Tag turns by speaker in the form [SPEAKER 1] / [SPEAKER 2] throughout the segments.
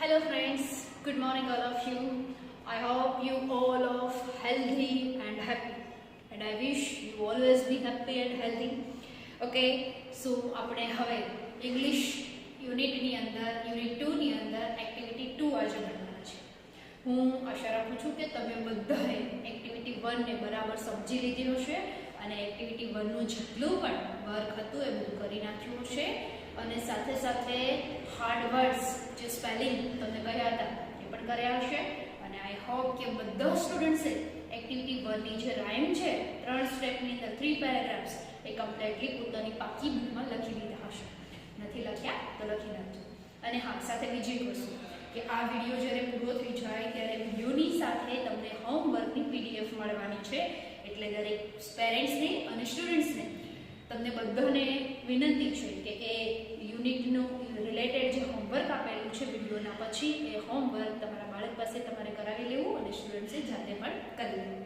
[SPEAKER 1] Hello friends, good morning all of you. I hope you all of healthy and happy, and I wish you always be happy and healthy. Okay, so આપણે હવે English યુનિટની અંદર unit 2 ની અંદર activity 2 આજે ભણવાના છે. હું આશા રાખું છું કે તમે બધાએ એક્ટિવિટી 1 ને બરાબર સમજી લીધી હશે અને એક્ટિવિટી 1 નું જેટલું પણ વર્ક હતું એ બધું કરી નાખ્યું હશે અને સાથે સાથે હાર્ડ વર્ડ્સ જે સ્પેલિંગ તમને કહ્યા હતા એ પણ કર્યા હશે અને આઈ હોપ કે બધા સ્ટુડન્ટ્સે એક્ટિવિટી 1 ની જે રાઇમ છે 3 સ્ટેપની અંદર 3 પેરેગ્રાફ્સ એ કમ્પ્લીટલી પોતાની પાકી બુકમાં લખી લીધા હશે. નથી લખ્યા તો લખી નાખજો. અને હા, સાથે બીજી એક વસ્તુ કે આ વિડીયો જ્યારે પૂરો થઈ જાય ત્યારે વિડીયોની સાથે તમને હોમવર્કની પીડીએફ મળવાની છે. એટલે દરેક પેરેન્ટ્સને અને સ્ટુડન્ટ્સને તમને બધાને વિનંતી છે કે એ યુનિટનું રિલેટેડ જે હોમવર્ક આપેલું છે વિડીયોના પછી એ હોમવર્ક તમારા બાળક પાસે તમારે કરાવી લેવું અને સ્ટુડન્ટ્સે જાતે પણ કરી લેવું.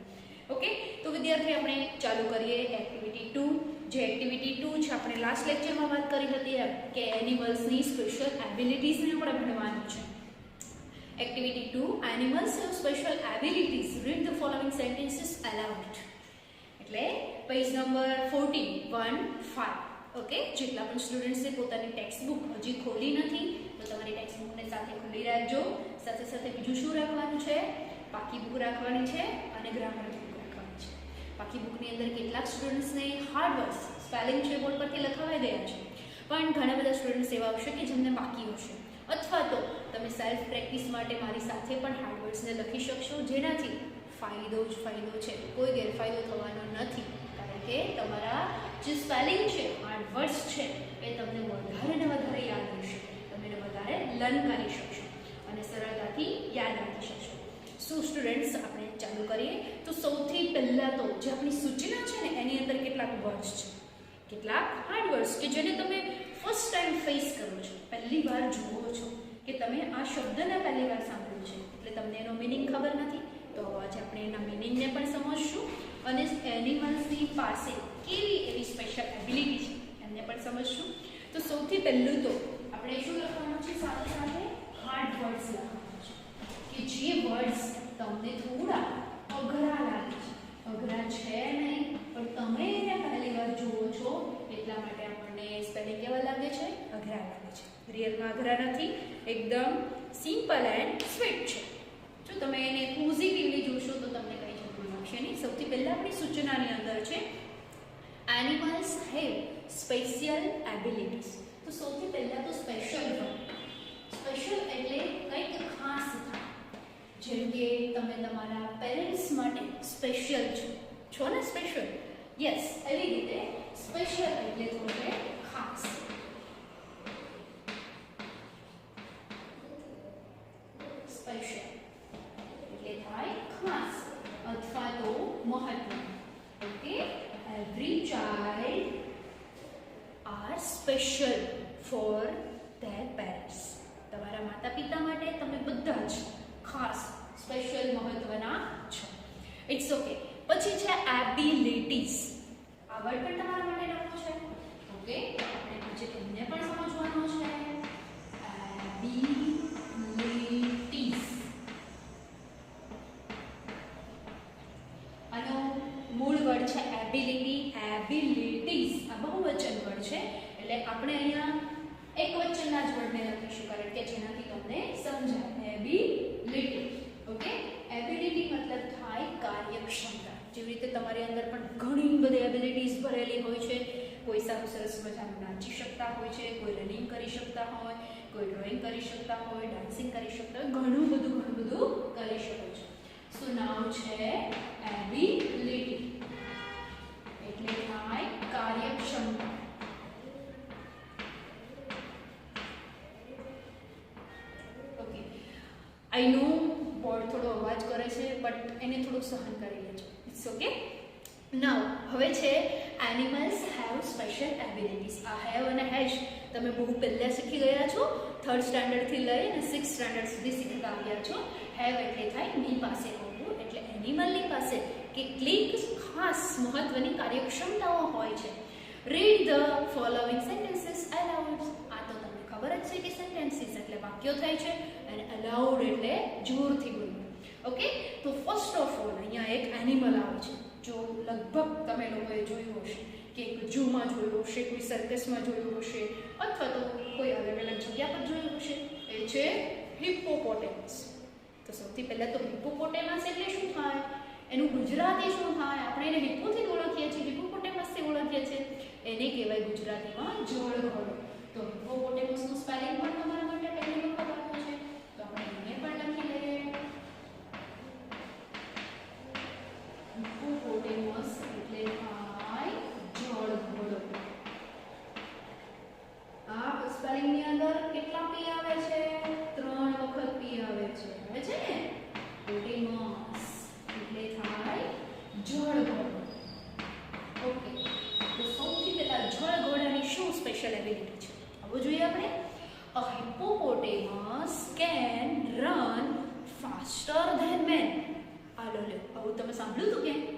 [SPEAKER 1] ઓકે, તો વિદ્યાર્થી આપણે ચાલુ કરીએ એક્ટિવિટી 2. જે એક્ટિવિટી 2 છે આપણે લાસ્ટ લેક્ચરમાં વાત કરી હતી કે એનિમલ્સની સ્પેશિયલ એબિલિટીઝને આપણે ભણવાનું છે. Activity 2 animals have special abilities. Read the following sentences allowed. એટલે પેજ નંબર 14 ઓકે, જેટલા પણ સ્ટુડન્ટ્સે પોતાની ટેક્સ્ટ બુક હજી ખોલી નથી તો તમારી ટેક્સ્ટ બુકને સાથે ખોલી રાખજો. સાથે સાથે બીજું શું રાખવાનું છે? પાકી બુક રાખવાની છે અને ગ્રામર બુક રાખવાની છે. પાકી બુકની અંદર કેટલાક સ્ટુડન્ટ્સને હાર્ડ વર્ડ્સ સ્પેલિંગ છે બોર્ડ પરથી લખાવી દયા છે, પણ ઘણા બધા સ્ટુડન્ટ્સ એવા આવશે કે જેમને બાકી હશે, અથવા તો તમે સેલ્ફ પ્રેક્ટિસ માટે મારી સાથે પણ હાર્ડ વર્ડ્સને લખી શકશો, જેનાથી ફાયદો જ ફાયદો છે, કોઈ ગેરફાયદો થવાનો નથી. કારણ કે તમારા જે સ્પેલિંગ છે, હાર્ડ વર્ડ્સ છે, એ તમને વધારે ને વધારે યાદ રહેશે, તમે વધારે લર્ન કરી શકશો અને સરળતાથી યાદ રાખી શકશો. શું સ્ટુડન્ટ્સ, આપણે ચાલુ કરીએ. તો સૌથી પહેલાં તો જે આપણી સૂચના છે ને એની અંદર કેટલાક વર્ડ્સ છે, કેટલાક હાર્ડ વર્ડ્સ કે જેને તમે ફર્સ્ટ ટાઈમ ફેસ કરો છો, પહેલી વાર જુઓ છો કે તમે આ શબ્દને પહેલી વાર સાંભળ્યું છે એટલે તમને એનો મિનિંગ ખબર નથી. તો આજે આપણે એના મિનિંગને પણ સમજશું અને એનિમલ્સની પાસે કેવી એવી સ્પેશિયલ એબિલિટી છે એમને પણ સમજશું. તો સૌથી પહેલું તો આપણે શું લખવાનું છે? સાથે સાથે હાર્ડ વર્ડ્સ લખવાનું છે કે જે વર્ડ્સ તમને થોડા અઘરા લાગે છે. અઘરા છે નહીં, પણ તમે એને પહેલી વાર જુઓ છો એટલા માટે આપણને સ્પેલિંગ કેવા લાગે છે? અઘરા લાગે છે. રિયલમાં અઘરા નથી, એકદમ સિમ્પલ એન્ડ સ્વીટ છે. જો તમે એને પોઝિટિવલી જોશો તો તમને કંઈ જરૂર લાગશે નહીં. સૌથી પહેલાં આપણી સૂચનાની અંદર છે એનિમલ્સ હેવ સ્પેશિયલ એબિલિટીઝ. તો સૌથી પહેલાં તો સ્પેશિયલ વર્ડ. સ્પેશિયલ એટલે કંઈક ખાસ થાય. જેમ કે તમે તમારા પેરેન્ટ્સ માટે સ્પેશિયલ છો ને? સ્પેશિયલ, યસ, એવી રીતે સ્પેશિયલ એટલે થોડું ખાસ. સ્પેશિયલ એટલે થાય ખાસ અથવા તો મહત્વનું. Okay, every child are special for their parents. તમારા માતા પિતા માટે તમે બધા જ ખાસ સ્પેશિયલ મહત્વના છો. It's okay. પછી છે એબિલિટીઝ. આ વર્ડ પણ તમારા માટે લખવો છે. ઓકે, અને પછી તમને પણ સમજવાનો છે એબિલિટીઝ. આનો મૂળ વર્ડ છે એબિલિટી, એબિલિટીઝ. આ બહુવચન વર્ડ છે એટલે આપણે અહીંયા એક વચનના જ વર્ડને લખીશું કારણ કે જેનાથી તમને સમજાય. એબિલિટી. ઓકે, એબિલિટી મતલબ થાય કાર્યક્ષમતા. જેવી રીતે તમારી અંદર પણ ઘણી બધી એબિલિટીઝ ભરેલી હોય છે. કોઈ સારું સરસ મજાનું નાચી શકતા હોય છે, કોઈ રનિંગ કરી શકતા હોય, કોઈ ડ્રોઈંગ કરી શકતા હોય, ડાન્સિંગ કરી શકતા હોય, ઘણું બધું કરી શકો છો. સો નામ છે એબિલિટી એટલે થાય કાર્યક્ષમતા. ઓકે, આઈ નો બોર્ડ થોડો અવાજ કરે છે બટ એને થોડુંક સહન કરી લેજો. It's okay. નાઉ હવે છે એનિમલ્સ હેવ સ્પેશિયલ એબિલિટીઝ. આ હેવ અને હેશ તમે બહુ પહેલા શીખી ગયા છો. 3rd સ્ટાન્ડર્ડથી લઈ અને 6th સ્ટાન્ડર્ડ સુધી શીખતા આવ્યા છો. હેવ એટલે થાય ની પાસે હોવું, એટલે એનિમલની પાસે કેટલીક ખાસ મહત્વની કાર્યક્ષમતાઓ હોય છે. Read the following sentences allowed. આ તો તમને ખબર જ છે કે સેન્ટેન્સીસ એટલે વાક્યો થાય છે અને લાઉડ એટલે જોરથી બોલવું. ઓકે, તો ફર્સ્ટ ઓફ ઓલ અહીંયા એક એનિમલ આવે છે, જો લગભગ તમે લોકોએ જોયું હશે કે એક ઝૂમાં જોયું હશે, કોઈ સર્કસમાં જોયું હશે, અથવા તો કોઈ અલગ અલગ જગ્યા પર જોયું હશે. એ છે હિપ્પોપોટેમસ. તો સૌથી પહેલાં તો હિપ્પોપોટેમસ એટલે શું થાય, એનું ગુજરાતી શું થાય? આપણે એને હિપ્પોથી ઓળખીએ છીએ, હિપ્પોપોટેમસથી ઓળખીએ છીએ, એને કહેવાય ગુજરાતીમાં જળઘોડો. તો હિપ્પોપોટેમસનું સ્પેલિંગ પણ તમારા માટે પહેલી વખત આવ્યું છે, તો આપણે એને પણ લખી લઈએ. હિપ્પોપોટેમસ એટલે થાય જળઘોડો. આ સ્પેલિંગની અંદર કેટલા પી આવે છે? 3 વખત પી આવે છે. આવે છે ને? પોટેમસ એટલે થાય જળઘોડો. ઓકે, તો સૌથી પહેલા જળઘોડાની શું સ્પેશિયલ એબિલિટી છે આવું જોઈએ આપણે. A hippopotamus can run faster than man. આલો લે, આવું તમે સાંભળ્યું હતું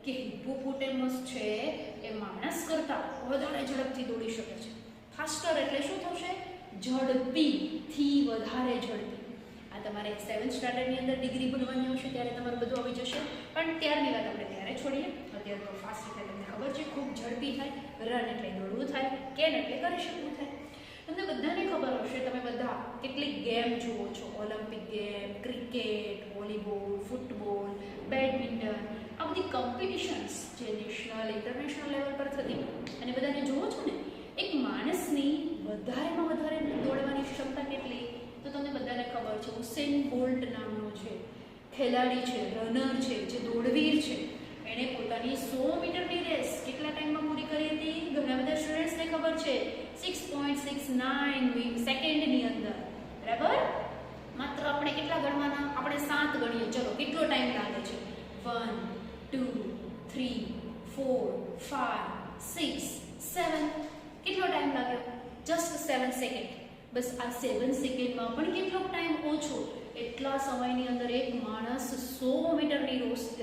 [SPEAKER 1] કે હિપ્પોપોટેમસ છે એ માણસ કરતાં વધારે ઝડપથી દોડી શકે છે. ફાસ્ટર એટલે શું થશે? ઝડપીથી, વધારે ઝડપી. આ તમારે 7th સ્ટાન્ડર્ડની અંદર ડિગ્રી ભણવાની આવશે ત્યારે તમારું બધું આવી જશે, પણ ત્યારની વાત આપણે ત્યારે છોડીએ. અત્યારે તો ફાસ્ટ એટલે તમને ખબર છે ખૂબ ઝડપી થાય, રન એટલે દોડવું થાય, કેન એટલે કરી શકવું થાય. તમને બધાને ખબર હશે, તમે બધા કેટલીક ગેમ જુઓ છો, Olympic game, cricket, volleyball, football, badminton, આ બધી કોમ્પિટિશન્સ જે નેશનલ ઇન્ટરનેશનલ લેવલ પર થતી, અને બધાને જુઓ છો ને, એક માણસની વધારેમાં વધારે દોડવાની ક્ષમતા કેટલી? તો તમને બધાને ખબર છે, ઉસેન બોલ્ટ નામનો છે ખેલાડી છે, રનર છે, જે દોડવીર છે, એણે પોતાની 100 મીટરની રેસ કેટલા ટાઈમમાં પૂરી કરી હતી? ઘણા બધા સ્ટુડન્ટ્સને ખબર છે, 6.69 સેકન્ડની અંદર. બરાબર? માત્ર આપણે કેટલા ગણવાના? આપણે 7 ગણીએ. ચલો, કેટલો ટાઈમ લાગે છે? 1 2 3 4 5 6 7. કેટલો ટાઈમ લાગ્યો? Just 7 second. બસ આ 7 સેકન્ડમાં પણ કેટલો ટાઈમ ઓછો, એટલા સમયની અંદર એક માણસ 100 મીટરની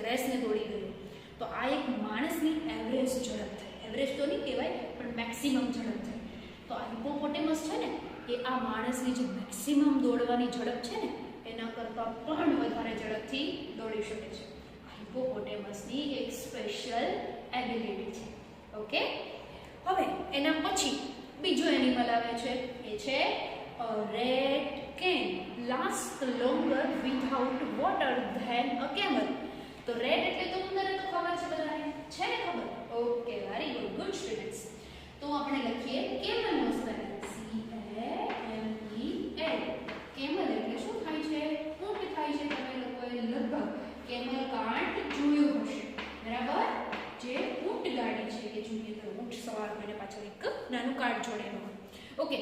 [SPEAKER 1] રેસને દોડી ગયો. તો આ એક માણસની એવરેજ ઝડપ થઈ. એવરેજ તો નહીં કહેવાય, પણ મેક્સિમમ ઝડપ થઈ. તો આ હિપ્પોપોટેમસ છે ને, એ આ માણસની જે મેક્સિમમ દોડવાની ઝડપ છે ને, એના કરતાં પણ વધારે ઝડપથી દોડી શકે છે. આ હિપ્પોપોટેમસની એક સ્પેશિયલ એબિલિટી છે. ઓકે, હવે એના પછી બીજો એનિમલ આવે છે, એ છે a rat can last longer without water than a camel. તો રેટ એટલે તો ઉંદર, તો ખબર છે બધાને, છે ને ખબર? Okay, very good, good students. તો આપણે લખીએ કેમલનો સ્પેલિંગ CAMEL. કેમલ એટલે શું થાય છે? ઊંટ થાય છે. તમે લોકોએ લગભગ કેમલ કાર્ટ જોયું હશે, બરાબર? જે ઊંટ ગાડી છે કે જોઈએ તો ઊંટ સવાર કરીને પાછળ એક નાનું કાર્ટ જોડેલું હોય. ઓકે,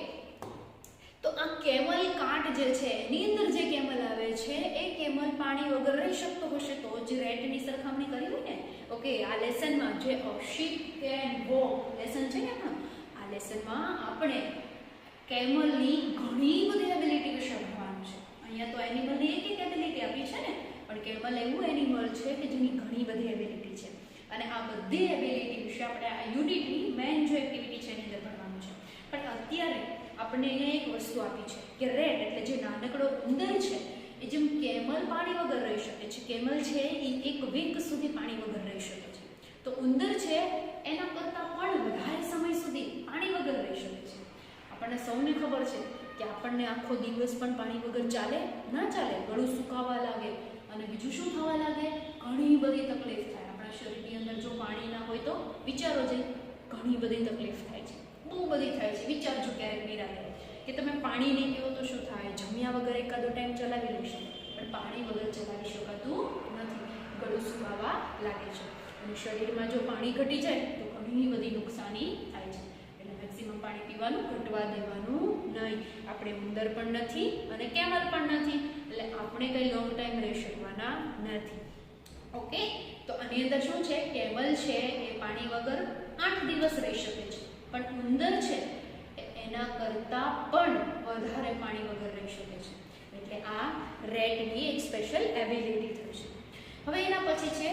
[SPEAKER 1] તો આ કેમલ કાર્ટ જે છે એની અંદર જે કેમલ આવે છે, એ કેમલ પાણી વગર રહી શકતો હશે તો જ રેટની સરખામણી કરી હોય ને. ઓકે, આ લેસનમાં જે શીપ કેન વોક લેસન છે ને આપણો, આ લેસનમાં આપણે કેમલની ઘણી બધી એબિલિટી વિશે ભણવાનું છે. અહીંયા તો એનિમલની એક એબિલિટી આપી છે ને, પણ કેમલ એવું એનિમલ છે કે જેની ઘણી બધી એબિલિટી છે, અને આ બધી એબિલિટી વિશે આપણે આ યુનિટની મેઇન જે એક્ટિવિટી છે એની અંદર ભણવાનું છે. પણ અત્યારે આપણને અહીંયા એક વસ્તુ આપી છે કે રેટ એટલે જે નાનકડો ઉંદર છે, એ જેમ કેમલ પાણી વગર રહી શકે છે, કેમલ છે એ 1 વીક સુધી પાણી વગર રહી શકે છે, તો ઉંદર છે એના કરતાં પણ વધારે સમય સુધી પાણી વગર રહી શકે છે. આપણને સૌને ખબર છે કે આપણને આખો દિવસ પણ પાણી વગર ચાલે ના ચાલે, ગળું સુકાવા લાગે, અને બીજું શું થવા લાગે? ઘણી બધી તકલીફ થાય. આપણા શરીરની અંદર જો પાણી ના હોય તો વિચારો જઈ, ઘણી બધી તકલીફ થાય છે, બહુ બધી થાય છે. વિચારજો ક્યારેક નિરાતે કે તમે પાણી નહીં પીવો તો શું થાય? જમ્યા વગર એકાદો ટાઈમ ચલાવી લેશો, પણ પાણી વગર ચલાવી શકાતું નથી, ગળું સુકાવા લાગે છે. અને શરીરમાં જો પાણી ઘટી જાય તો ઘણી બધી નુકસાની થાય છે. એટલે મેક્સિમમ પાણી પીવાનું ઘટવા દેવાનું નહીં. આપણે ઉંદર પણ નથી અને કેમલ પણ નથી, એટલે આપણે કંઈ લોંગ ટાઈમ રહી શકવાના નથી. ઓકે, તો આની અંદર શું છે? કેમલ છે એ પાણી વગર 8 દિવસ રહી શકે છે, પણ ઉંદર છે એના કરતાં પણ વધારે પાણી વગર રહી શકે છે. એટલે આ રેટની એક સ્પેશિયલ એબિલિટી થઈ છે. હવે એના પછી છે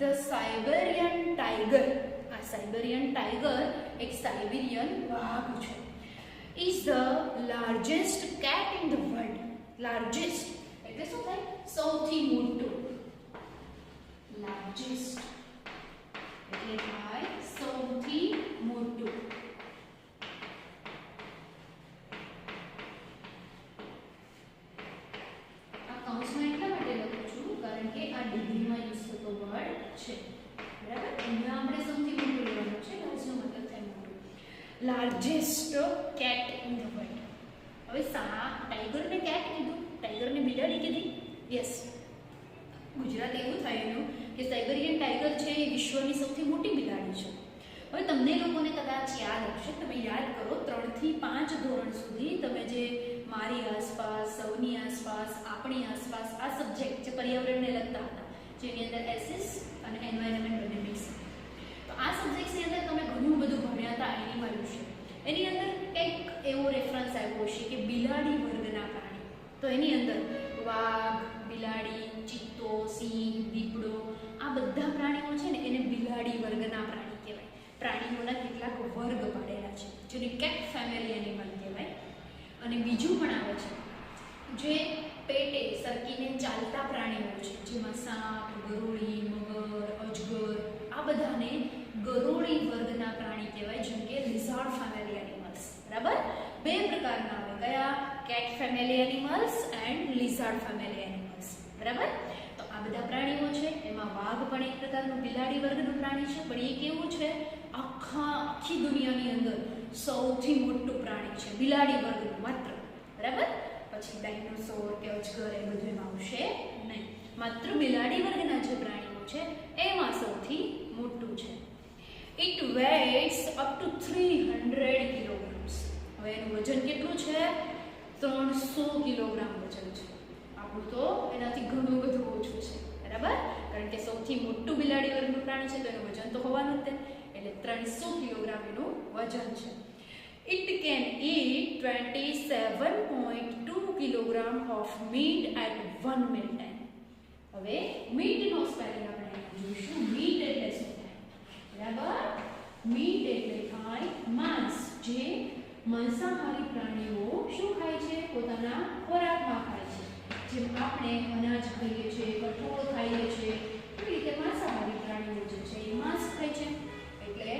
[SPEAKER 1] ધ સાઇબેરિયન ટાઈગર. આ સાઇબેરિયન ટાઈગર એક સાઇબેરિયન વાઘ છે. Is the largest cat in the world. Largest એટલે શું થાય? સૌથી મોટું. લાર્જેસ્ટ એટલે થાય સૌથી મોટું. આ કૌંસમાં એટલા માટે લખું છું કારણ કે આ ડિગ્રીમાં યુઝ થતો વર્ડ છે. બરાબર? અહીંયા આપણે સૌથી મોટું લેવાનું છે. લાર્જનો મતલબ થાય મોટું. Largest cat in the world. હવે ટાઈગરને કેટ કીધું, ટાઈગરને બિલાડી કીધી. યસ, ગુજરાત એવું થાય એનું કે સાઇબેરિયન ટાઈગર છે એ વિશ્વની સૌથી મોટી બિલાડી છે. હવે તમને લોકોને કદાચ યાદ હશે, તમે યાદ કરો 3 થી 5 ધોરણ સુધી તમે જે મારી આસપાસ, સૌની આસપાસ, આપણી આસપાસ આ સબ્જેક્ટ જે પર્યાવરણને લગતા હતા, જેની અંદર એસિસ અને એન્વાયરમેન્ટ બંને મિક્સ. તો આ સબ્જેક્ટ્સની અંદર તમે ઘણું બધું ભણ્યા હતા એનિમલ વિશે. એની અંદર કંઈક એવો રેફરન્સ આવ્યો હશે કે બિલાડી વર્ગના પ્રાણી. તો એની અંદર વાઘ, બિલાડી, ચિત્તો, સિંહ, દીપડો આ બધા પ્રાણીઓ છે ને એને બિલાડી વર્ગના પ્રાણી કહેવાય. પ્રાણીઓના કેટલાક વર્ગ પાડેલા છે જેને કેટ ફેમિલી એનિમલ કહેવાય. અને બીજું પણ આવે છે જે પેટે સરકીને ચાલતા પ્રાણીઓ છે, જેમાં સાપ, ગરોળી, મગર, અજગર આ બધાને ગરોળી વર્ગના પ્રાણી કહેવાય, જેમ કે લિઝાર્ડ ફેમિલી એનિમલ્સ. બરાબર? બે પ્રકારના આવે, કયા? Cat family animals and lizard family animals. બરાબર? તો આ બધા પ્રાણીઓ છે. એમાં વાઘ પણ એક પ્રકારનું બિલાડી વર્ગનું પ્રાણી છે, પણ એ કેવું છે? આખી દુનિયાની અંદર સૌથી મોટું પ્રાણી છે, બિલાડી વર્ગનું માત્ર. બરાબર? પછી ડાયનોસોર કે અજગર એ બધું એમાં આવશે નહીં. માત્ર બિલાડી વર્ગના જે પ્રાણીઓ છે એમાં સૌથી મોટું છે. It waits up to 300 kilograms. હવે એનું વજન કેટલું છે? 300 કિલોગ્રામ વજન છે. આપણું તો એનાથી ઘણું બધું ઓછું છે. બરાબર? કારણ કે સૌથી મોટું બિલાડી વર્ગનું પ્રાણી છે તો એનું વજન તો હોવાનું જ, એટલે 300 કિલોગ્રામ એનું વજન છે. It can eat 27.2 kilogram of meat at one meal time. હવે meat નો સ્પેલિંગ આપણે જોઈશું. meat એટલે શું થાય? બરાબર? meat એટલે થાય માંસ. જે માંસાહારી પ્રાણીઓ શું ખાય છે? પોતાના ખોરાકમાં ખાય છે. જેમ આપણે અનાજ ખાઈએ છીએ, કઠોળ ખાઈએ છીએ, એવી રીતે માંસાહારી પ્રાણીઓ જે છે એ માંસ ખાય છે. એટલે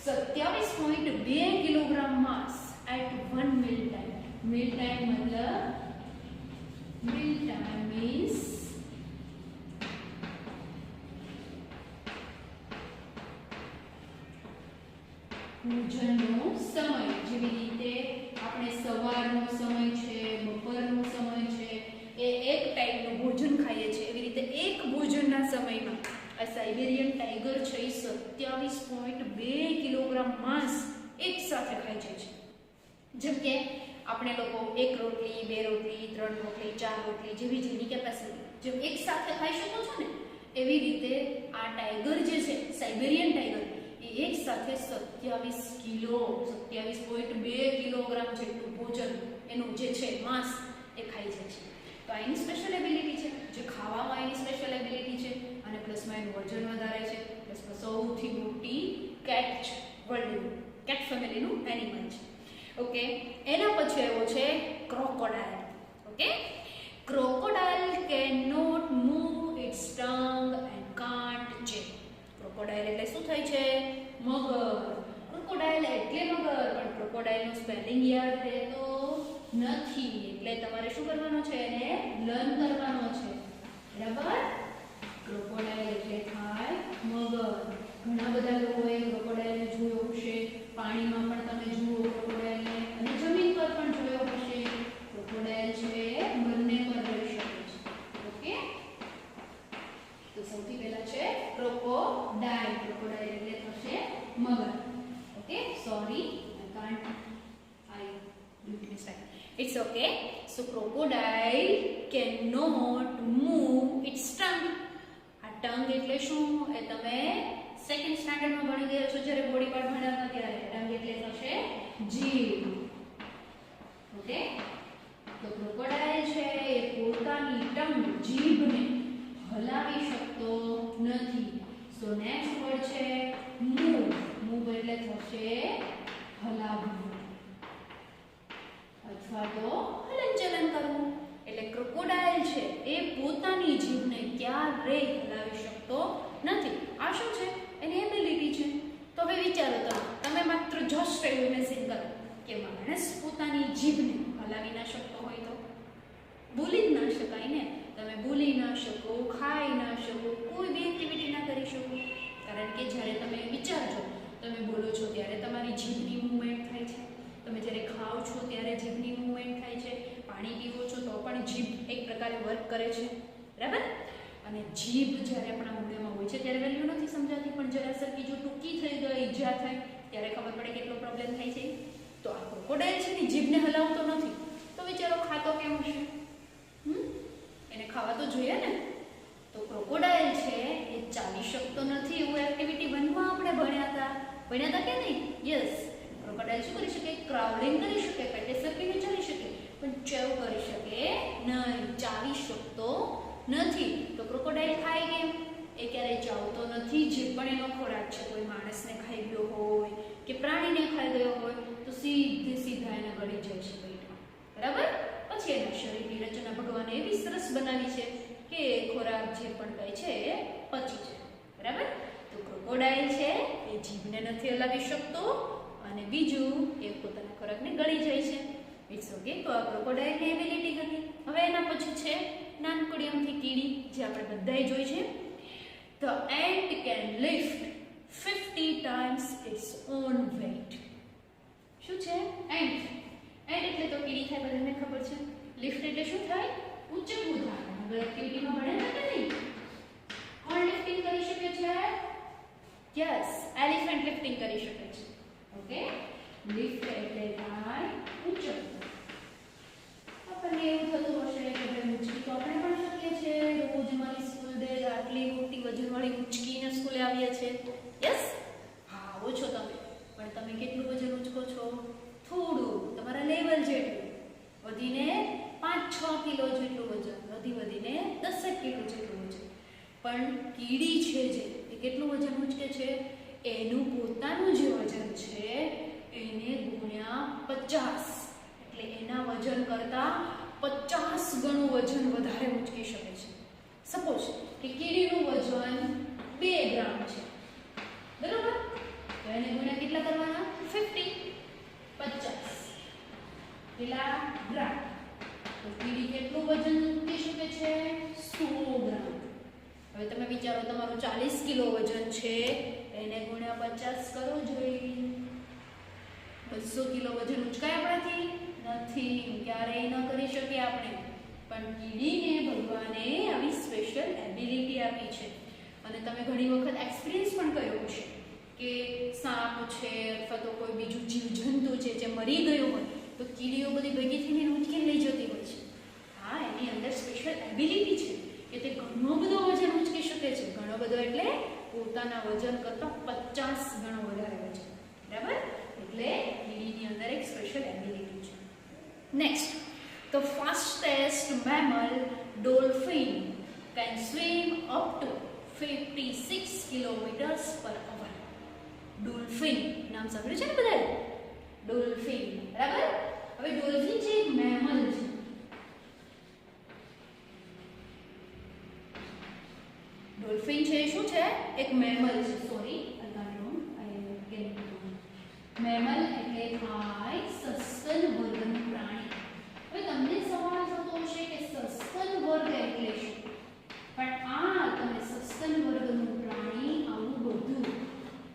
[SPEAKER 1] 27.2 કિલોગ્રામ માંસ at one meal time. Meal time મતલબ મીલ ટાઈમ મીન્સ ભોજનનો સમય. જેવી રીતે આપણે સવારનો સમય છે, બપોરનો સમય છે, એ એક ટાઈમનું ભોજન ખાઈએ છીએ, એવી રીતે એક ભોજનના સમયમાં આ સાઇબેરિયન ટાઈગર છે એ 27.2 કિલોગ્રામ માંસ એક સાથે ખાઈ જાય છે. જેમ કે આપણે લોકો 1 રોટલી, 2 રોટલી, 3 રોટલી, 4 રોટલી જેવી જેની કેપેસિટી જેમ એક સાથે ખાઈ શકો છો ને, એવી રીતે આ ટાઈગર જે છે સાઇબેરિયન ટાઈગર એ એક સાથે 27.2 કિલોગ્રામ જેટલું ભોજન એનું જે છે માંસ એ ખાઈ જાય છે. તો આ એની સ્પેશિયલ એબિલિટી છે, જે ખાવામાં એની સ્પેશિયલ એબિલિટી છે, અને પ્લસમાં એનું વજન વધારે છે, પ્લસમાં સૌથી મોટી કેટ વર્લ્ડનું, કેટ ફેમિલીનું એનિમલ છે. ઓકે, એના પછી આવ્યો છે crocodile. Okay, crocodile can not move its tongue and can't check. Crocodile એટલે શું થાય છે? મગર. ક્રોકોડાઇલ એટલે મગર, પણ ક્રોકોડાઇલનું સ્પેલિંગ યાદ રહેતો નથી, એટલે તમારે શું કરવાનું છે? એને લર્ન કરવાનો છે. બરાબર? ક્રોકોડાઇલ એટલે થાય મગર. ઘણા બધા લોકોએ ક્રોકોડાઇલને જોયો હશે, પાણીમાં પણ તમે જુઓ ક્રોકોડાઇલને, અને જમીન પર પણ જોયો હશે. ક્રોકોડાઇલ છે બંને પર રહી શકે છે. ઓકે, તો સૌથી પહેલા છે ક્રોકોડાઇલ. ક્રોકોડાઇલ એટલે થશે મગર. Okay, sorry I did mistake. It's okay. So crocodile cannot move its tongue. આ ટંગ એટલે શું? એ તમે સેકન્ડ સ્ટાન્ડર્ડમાં ભણી ગયા છો જ્યારે બોડી પાર્ટ ભણ્યા હતા ત્યારે. ટંગ એટલે થશે જીભ. ઓકે, તો ક્રોકોડાઇલ છે એ પોતાની ટંગ, જીભને હલાવી શકતો નથી. સો નેક્સ્ટ વર્ડ છે મૂવ. મૂવ એટલે થશે હલાવવું અથવા તો હલનચલન કરવું. પોતાની જીભને ક્યારેય હલાવી શકતો નથી. આ શું છે? એની એબિલિટી છે. તો હવે વિચારો તમે માત્ર જસ્ટ એવું ઇમેજિન કરો કે માણસ પોતાની જીભને હલાવી ના શકતો હોય તો બોલી જ ના શકાય ને. તમે બોલી ના શકો, ખાઈ ના શકો, કોઈ બી એક્ટિવિટી ના કરી શકો. કારણ કે જ્યારે તમે વિચારજો, તમે બોલો છો ત્યારે તમારી જીભની મૂવમેન્ટ થાય છે, તમે જ્યારે ખાઓ છો ત્યારે જીભની મૂવમેન્ટ થાય છે, પાણી પીવો છો તો પણ જીભ એક પ્રકારે વર્ક કરે છે, બરાબર? અને જીભ જ્યારે આપણા મોઢામાં હોય છે ત્યારે વેલ્યુ નથી સમજાતી, પણ જરા સરખી જો ટૂંકી થઈ ગઈ, ઈજા થાય ત્યારે ખબર પડે કેટલો પ્રોબ્લેમ થાય છે. તો આ ક્રોકોડાઇલ છે ને જીભને હલાવતો નથી, તો વિચારો ખાતો કેમ હશે? એને ખાવા તો જોઈએ ને. તો ક્રોકોડાઇલ છે એ ચાલી શકતો નથી એવું એક્ટિવિટી બનવા આપણે ભણ્યા હતા કે નહીં? યસ. ક્રોકોડાઇલ શું કરી શકે? ક્રાઉલિંગ કરી શકે, પેટે સરકીને ચાલી શકે, પણ ચેવ કરી શકે નહીં, ચાલી શકતો નથી. તો ક્રોકોડાઇલ ખાય કેમ? એ ક્યારેય ચાવતો નથી. જે પણ એનો ખોરાક છે, કોઈ માણસને ખાઈ ગયો હોય કે પ્રાણીને ખાઈ ગયો હોય તો સીધા એને ગળી જાય છે પેટમાં, બરાબર? પછી એના શરીરની રચના ભગવાને એવી સરસ બનાવી છે કે ખોરાક જે પણ કહે છે એ પચી જાય, બરાબર? તો ક્રોકોડાઇલ છે એ જીભને નથી હલાવી શકતો અને બીજું એ પોતાના ખોરાકને ગળી જાય છે. It's okay. તો આ ક્રોકોડાઇલની એબિલિટી હતી. હવે એના પછી છે નાનકડી અમથી કીડી, જે આપણે બધાએ જોઈ છે. The ant can lift 50 times its own weight. શું છે? એન્ટ. એન્ટ એટલે તો કીડી થાય, બધાને ખબર છે. લિફ્ટ એટલે શું થાય? ઊંચકવું થાય. હવે એક્ટિવિટીમાં ભણે છે કે નહીં? કોણ લિફ્ટિંગ કરી શકે છે? યસ, એલિફન્ટ લિફ્ટિંગ કરી શકે છે. ઓકે. લિફ્ટ એટલે થાય ઊંચકવું. આપણને એવું થતું હશે કે ભાઈ ઊંચકી તો આપણે પણ શકીએ છીએ. રોજ મારી સ્કૂલ બેગ આટલી મોટી વજનવાળી ઊંચકીને સ્કૂલે આવીએ છીએ. યસ. હા, આવો છો તમે, પણ તમે કેટલું વજન ઊંચકો છો? થોડું, તમારા લેવલ જેટલું. વધીને 5-6 કિલો જેટલું વજન, વધીને 10 કિલો જેટલું વજન. પણ કીડી છે જે એ કેટલું વજન ઊંચકે છે? એનું પોતાનું જે વજન છે એને ગુણ્યા 50, એટલે એના વજન કરતાં 50 ગણું વજન વધારે ઊંચકી શકે છે. સપોઝ કે કીડીનું વજન 2 ગ્રામ છે, બરાબર? તો એને ગુણ્યા કેટલા કરવાના? 50. 50 કેટલા ગ્રામ? તો કીડી કેટલું વજન ઊંચકી શકે છે? 100 ગ્રામ. હવે તમે વિચારો, તમારું 40 કિલો વજન છે, એને ગુણ્યા 50 કરો જોઈએ. 200 કિલો વજન ઊંચકાય આપણાથી? નથી, ક્યારેય ન કરી શકીએ આપણે. પણ કીડીને ભગવાને આવી સ્પેશિયલ એબિલિટી આપી છે. અને તમે ઘણી વખત એક્સપિરિયન્સ પણ કર્યો હશે કે સાપ છે અથવા તો કોઈ બીજું જીવજંતુ છે જે મરી ગયું હોય તો કીડીઓ બધી ભેગી થઈને ઊંચકીને લઈ જતી હોય છે. હા, એની અંદર સ્પેશિયલ એબિલિટી છે કે તે ઘણો બધો વજન ઊંચકી શકે છે. ઘણો બધો એટલે પોતાના વજન કરતાં 50 ગણો વધારે વજન, બરાબર? એટલે કીડીની અંદર એક સ્પેશિયલ એબિલિટી છે. Next, the fastest mammal, dolphin, can swim up to 56 kilometers per hour. Dolphin નામ સાંભળ્યું છે ને બધાએ? ડોલ્ફિન, બરાબર? હવે ડોલ્ફિન છે એક મેમલ છે. ડોલ્ફિન છે શું છે? એક મેમલ છે. સોરી, મેમલ એટલે થાય સસ્તન વર્ગનું પ્રાણી. હવે તમને સવાલ થતો હશે કે સસ્તન વર્ગ એટલે શું? પણ આ તમે સસ્તન વર્ગનું પ્રાણી આવું બધું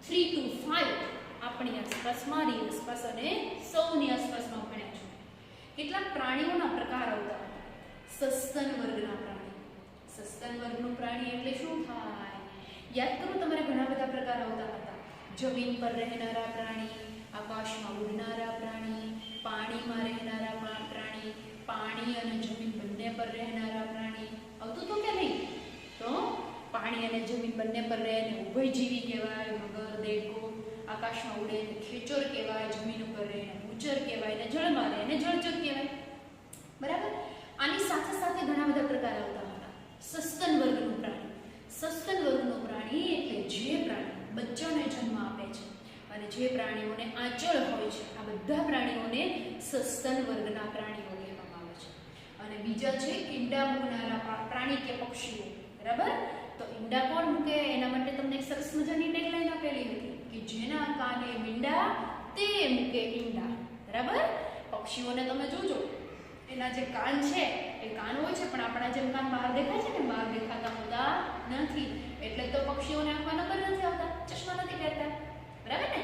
[SPEAKER 1] 3 to 5 આપણી આસપાસ, મારી આસપાસ અને સૌની આસપાસમાં ભણ્યા છો. કેટલાક પ્રાણીઓના પ્રકાર આવતા હતા. સસ્તન વર્ગના પ્રાણી. સસ્તન વર્ગનું પ્રાણી એટલે શું થાય? યાદ કરો, તમારે ઘણા બધા પ્રકાર આવતા હતા. જમીન પર રહેનારા પ્રાણી, આકાશમાં ઉડનારા પ્રાણી, પાણીમાં રહેનારા પ્રાણી, પાણી અને જમીન બંને પર રહેનારા પ્રાણી. આવતું તો કે નહીં? તો પાણી અને જમીન બંને પર રહે ને ઉભયજીવી કહેવાય, મગર, દેડકો. આકાશમાં ઉડે ને ખેચર કહેવાય, જમીન ઉપર રહે ને ભૂચર કહેવાય, ને જળમાં રહે ને જળચર કહેવાય, બરાબર? આની સાથે સાથે ઘણા બધા પ્રકાર આવતા હતા. સસ્તન વર્ગનું પ્રાણી. સસ્તન વર્ગનું પ્રાણી એટલે જે પ્રાણી બચ્ચાને જન્મ આપે છે અને જે પ્રાણીઓને આંચળ હોય છે, આ બધા પ્રાણીઓને સસ્તન વર્ગના પ્રાણીઓ કહેવામાં આવે છે. અને બીજા છે ઈંડા મૂકનારા પ્રાણી કે પક્ષીઓ, બરાબર. તો ઈંડા કોણ મૂકે એના માટે તમને એક સરસ મજાની ટેગલાઈન આપેલી હતી કે જેના કાને મીંડા તે મૂકે ઈંડા, બરાબર. પક્ષીઓને તમે જોજો એના જે કાન છે એ કાન હોય છે, પણ આપણા જેમ કાન બહાર દેખાય છે ને, બહાર દેખાતા હોતા નથી. એટલે તો પક્ષીઓને આંખમાં નંબર નથી આવતા, ચશ્મા નથી પહેરતા, બરાબર ને.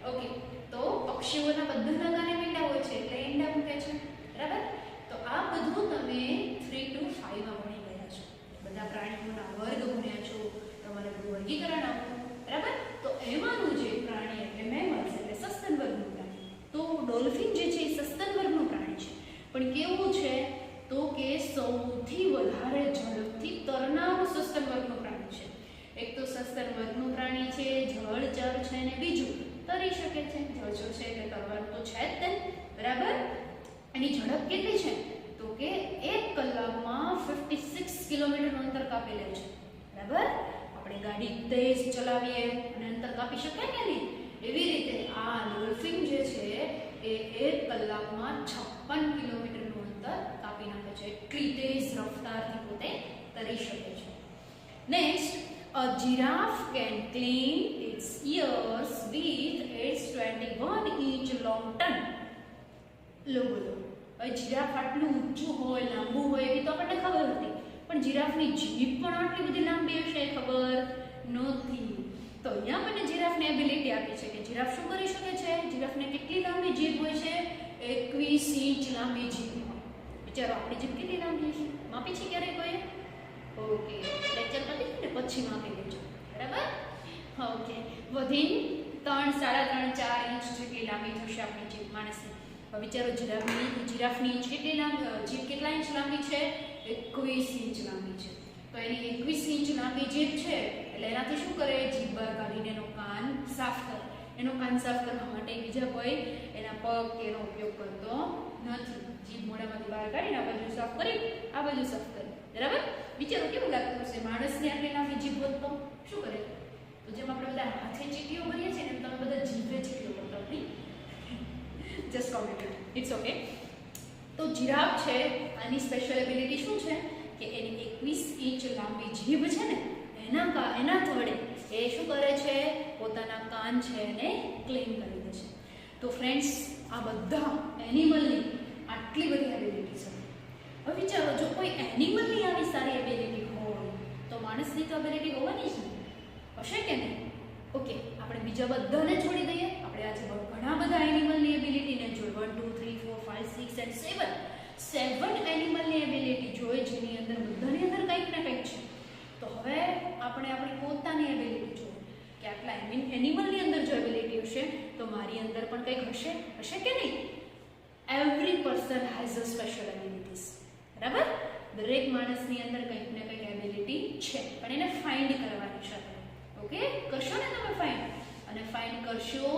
[SPEAKER 1] ઓકે, તો પક્ષીઓના બધાના કાને મીંડા હોય છે એટલે ઈંડા મૂકે છે, બરાબર. તો આ બધું તમે 3 to 5 માં ભણી ગયા છો. બધા પ્રાણીઓના વર્ગ ભણ્યા છો, તમારે વર્ગીકરણ આપવું, બરાબર. તો એમાંનું જે પ્રાણી એટલે મેમલ્સ એટલે સસ્તન વર્ગનું પ્રાણી. તો ડોલ્ફિન જે છે એ સસ્તન વર્ગનું પ્રાણી છે, પણ કેવું છે તો કે સૌથી વધારે ઝડપથી તરનારું સસ્તન વર્ગનું પ્રાણી છે. એક તો સસ્તન વર્ગનું પ્રાણી છે, જળચર છે, ને બીજું તરી શકે છે. જળચર છે એટલે તરવાનું તો છે જ તે, બરાબર. એની ઝડપ કેટલી છે તો કે 1 કલાકમાં 56 કિલોમીટરનું અંતર કાપી લે છે, બરાબર. આપણે ગાડી તેજ ચલાવીએ અને અંતર કાપી શકાય કે નહીં, એવી રીતે આ ડોલ્ફિન જે છે એ 1 કલાકમાં 56 કિલોમીટરનું અંતર કાપી નાખે છે. એટલી તેજ રફતારથી પોતે તરી શકે છે. Next, a giraffe can clean its ears with its 21-inch long tongue. લો બોલો, જીરાફ આટલું ઊંચું હોય, લાંબુ હોય એવી તો આપણને ખબર હતી, પણ જીરાફની જીભ પણ આટલી બધી લાંબી હશે ખબર નહોતી. તો અહીંયા મને જીરાફને એબિલિટી આપી છે કે જીરાફ શું કરી શકે છે. જીરાફને કેટલી લાંબી જીભ હોય છે? 21 ઇંચ લાંબી જીભ. વિચારો આપણી જીભ કેટલી લાંબી છે, માપી છે ક્યારે કોઈ? ઓકે, લેક્ચર પતી ને પછી માપી લેજો, બરાબર. ઓકે, વધીને 3, 3.5, 4 ઇંચ જેટલી લાંબી થશે આપણી જીભ માણસની. વિચારો જીરાફની જીભ કેટલા ઇંચ લાંબી છે? 21 ઇંચ લાંબી છે. તો એની 21 ઇંચ લાંબી જીભ છે એટલે એનાથી શું કરે? જીભ બહાર કાઢીને એનો કાન સાફ કરે. એનો કાન સાફ કરવા માટે બીજા કોઈ એના પગ કે એનો ઉપયોગ કરતો નથી. જીભ મોઢામાંથી બહાર કાઢીને આ બાજુ સાફ કરી, આ બાજુ સાફ કરી, બરાબર. વિચારો કેવું લાગતું હશે માણસને આટલી લાંબી જીભ હોત તો શું કરે? તો જેમ આપણે બધા હાથે ચીટીઓ ભરીએ છીએ ને, તમે બધા જીભે ચીટીઓ કરતા નહીં. Just comment it, it's okay. તો જીરાફ છે, આની સ્પેશિયલ એબિલિટી શું છે કે એની 21 ઇંચ લાંબી જીભ છે ને, એના વડે એ શું કરે છે? પોતાના કાન છે એને ક્લીન કરી દે છે. તો ફ્રેન્ડ્સ, આ બધા એનિમલની આટલી બધી એબિલિટી છે. હવે વિચારો, જો કોઈ એનિમલની આવી સારી એબિલિટી હોય તો માણસની તો એબિલિટી હોવાની જ હશે કે નહીં? ઓકે, આપણે બીજા બધાને છોડી દઈએ. આપણે આજે ઘણા બધા એનિમલની એબિલિટીને જોઈ, 1, 2, 3, 4, 5, 6 and 7 એનિમલની એબિલિટી જોઈ, જેની અંદર બધાની અંદર કંઈક ને કંઈક છે. તો હવે આપણે આપણી પોતાની એબિલિટી જોઈએ કે આટલા એનિમલની અંદર જો એબિલિટી હશે તો મારી અંદર પણ કંઈક હશે કે નહીં? Every person has a special abilities, બરાબર. દરેક માણસની અંદર કંઈક ને કંઈક એબિલિટી છે, પણ એને ફાઇન્ડ કરવાની છે. ઓકે, કરશો ને તમે ફાઇન્ડ, અને ફાઇન્ડ કરશો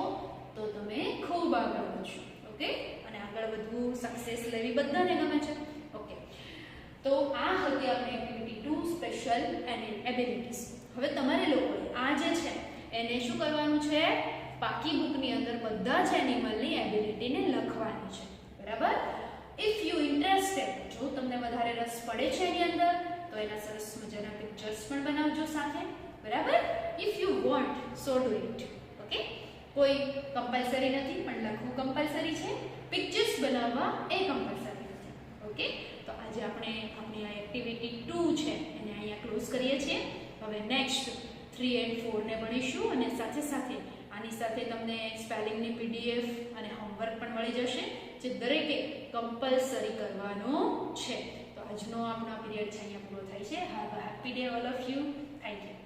[SPEAKER 1] તો તમે ખૂબ આગળ વધશો. ઓકે, અને આગળ વધવું, સક્સેસ લેવી બધાને ગમે છે. ઓકે, તો આ હતી આપણી એક્ટિવિટી 2 સ્પેશિયલ એબિલિટીઝ. હવે તમારે લોકોએ આ જે છે એને શું કરવાનું છે? પાકી બુકની અંદર બધા જ એનિમલની એબિલિટીને લખવાની છે, બરાબર. ઇફ યુ ઇન્ટરેસ્ટેડ, જો તમને વધારે રસ પડે છે એની અંદર, તો એના સરસ મજાના પિક્ચર્સ પણ બનાવજો સાથે, બરાબર. If you want so do it. Okay, કોઈ કમ્પલસરી નથી, પણ લખવું કમ્પલસરી છે, પિક્ચર્સ બનાવવા એ કમ્પલસરી નથી. ઓકે, તો આજે આપણે આપણી આ એક્ટિવિટી 2 છે એને અહીંયા ક્લોઝ કરીએ છીએ. હવે નેક્સ્ટ 3 and 4 ને ભણીશું, અને સાથે સાથે આની સાથે તમને સ્પેલિંગની PDF અને હોમવર્ક પણ મળી જશે, જે દરેકે કમ્પલસરી કરવાનો છે. તો આજનો આપણો પીરિયડ છે અહીંયા પૂરો થાય છે. Have a happy day all of you. Thank you.